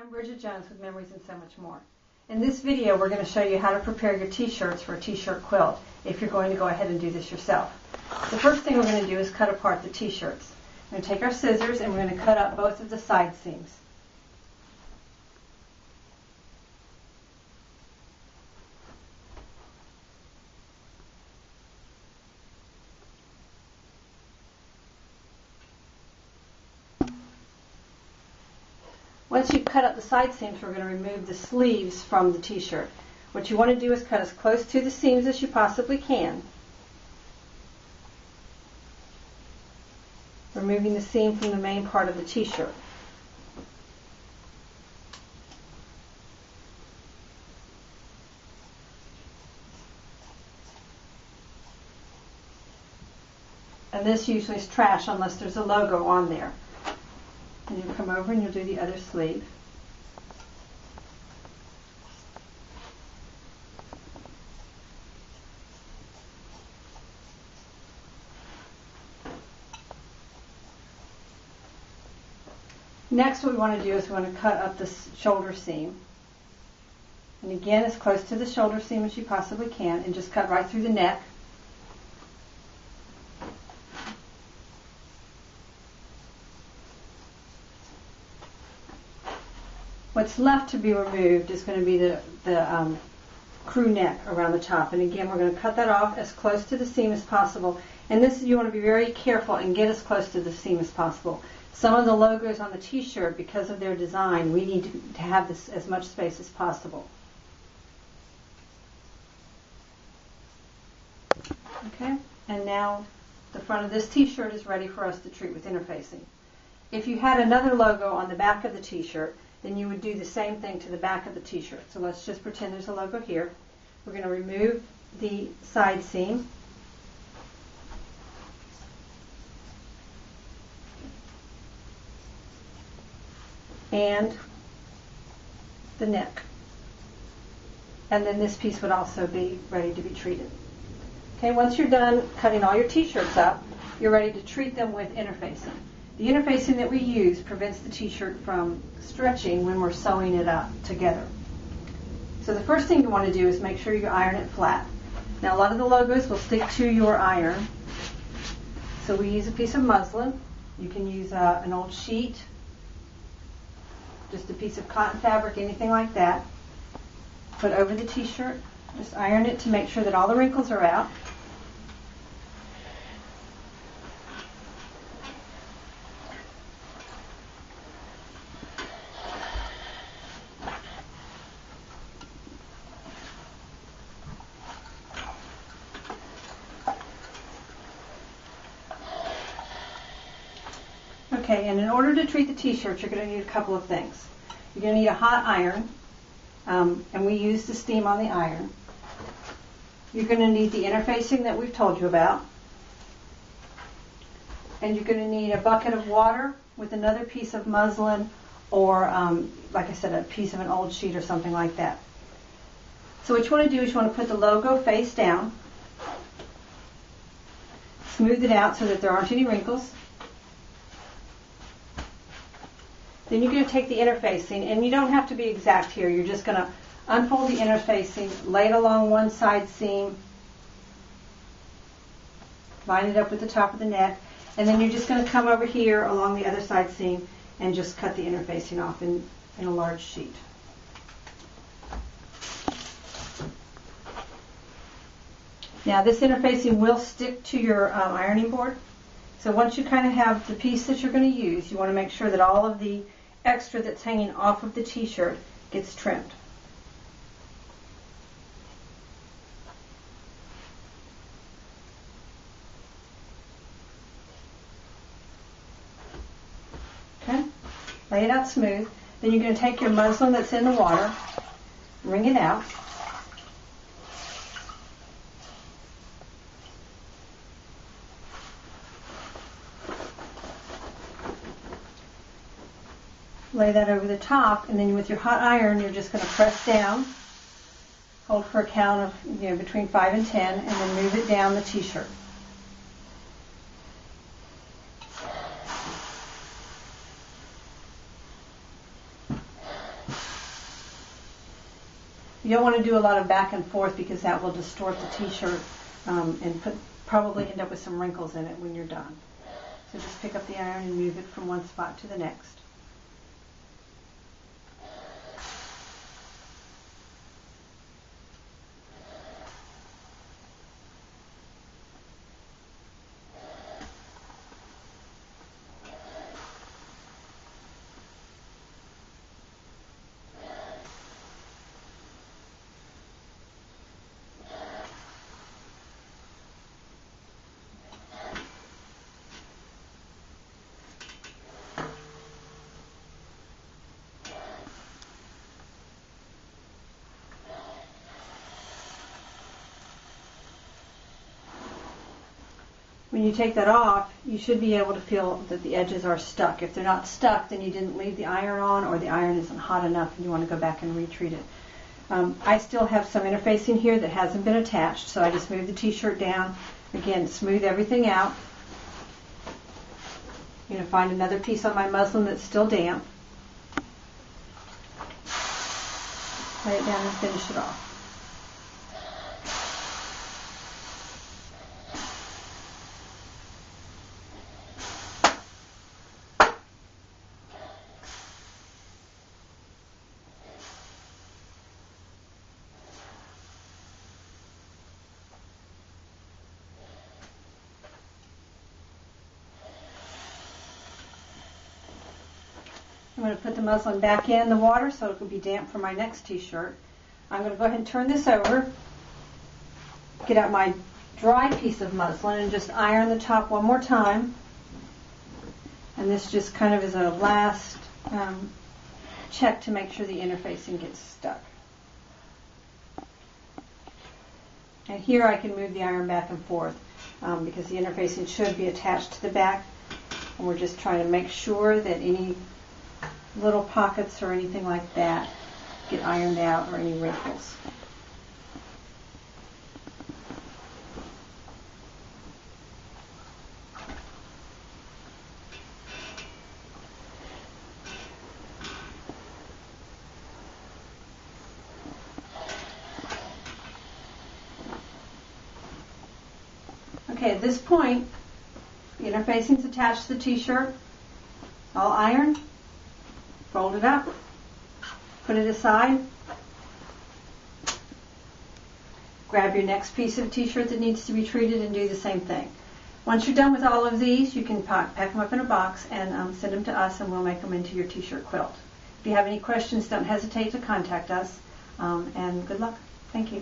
I'm Bridget Jones with Memories and So Much More. In this video, we're going to show you how to prepare your t-shirts for a t-shirt quilt if you're going to go ahead and do this yourself. The first thing we're going to do is cut apart the t-shirts. We're going to take our scissors and we're going to cut up both of the side seams. Once you've cut up the side seams, we're going to remove the sleeves from the t-shirt. What you want to do is cut as close to the seams as you possibly can, removing the seam from the main part of the t-shirt. And this usually is trash unless there's a logo on there. And you'll come over and you'll do the other sleeve. Next, what we want to do is we want to cut up the shoulder seam. And again, as close to the shoulder seam as you possibly can, and just cut right through the neck. What's left to be removed is going to be the crew neck around the top. And again, we're going to cut that off as close to the seam as possible. And this, you want to be very careful and get as close to the seam as possible. Some of the logos on the t-shirt, because of their design, we need to have this as much space as possible. Okay, and now the front of this t-shirt is ready for us to treat with interfacing. If you had another logo on the back of the t-shirt, then you would do the same thing to the back of the t-shirt. So let's just pretend there's a logo here. We're going to remove the side seam. And the neck. And then this piece would also be ready to be treated. Okay, once you're done cutting all your t-shirts up, you're ready to treat them with interfacing. The interfacing that we use prevents the t-shirt from stretching when we're sewing it up together. So the first thing you want to do is make sure you iron it flat. Now a lot of the logos will stick to your iron. So we use a piece of muslin. You can use an old sheet, just a piece of cotton fabric, anything like that. Put over the t-shirt. Just iron it to make sure that all the wrinkles are out. Okay, and in order to treat the t-shirt, you're going to need a couple of things. You're going to need a hot iron, and we use the steam on the iron. You're going to need the interfacing that we've told you about. And you're going to need a bucket of water with another piece of muslin or, like I said, a piece of an old sheet or something like that. So what you want to do is you want to put the logo face down, smooth it out so that there aren't any wrinkles. Then you're going to take the interfacing, and you don't have to be exact here. You're just going to unfold the interfacing, lay it along one side seam, line it up with the top of the neck, and then you're just going to come over here along the other side seam and just cut the interfacing off in a large sheet. Now this interfacing will stick to your ironing board. So once you kind of have the piece that you're going to use, you want to make sure that all of the extra that's hanging off of the t-shirt gets trimmed. Okay, lay it out smooth. Then you're going to take your muslin that's in the water, wring it out. Lay that over the top, and then with your hot iron, you're just going to press down, hold for a count of between 5 and 10, and then move it down the t-shirt. You don't want to do a lot of back and forth because that will distort the t-shirt and probably end up with some wrinkles in it when you're done. So just pick up the iron and move it from one spot to the next. When you take that off, you should be able to feel that the edges are stuck. If they're not stuck, then you didn't leave the iron on, or the iron isn't hot enough and you want to go back and retreat it. I still have some interfacing here that hasn't been attached, so I just moved the t-shirt down. Again, smooth everything out. I'm going to find another piece on my muslin that's still damp. Lay it down and finish it off. I'm going to put the muslin back in the water so it will be damp for my next t-shirt. I'm going to go ahead and turn this over, get out my dry piece of muslin and just iron the top one more time. And this just kind of is a last check to make sure the interfacing gets stuck. And here I can move the iron back and forth because the interfacing should be attached to the back. And we're just trying to make sure that any little pockets or anything like that get ironed out, or any wrinkles. Okay, at this point, the interfacing is attached to the t-shirt, all ironed. Fold it up, put it aside, grab your next piece of t-shirt that needs to be treated and do the same thing. Once you're done with all of these, you can pack them up in a box and send them to us, and we'll make them into your t-shirt quilt. If you have any questions, don't hesitate to contact us, and good luck. Thank you.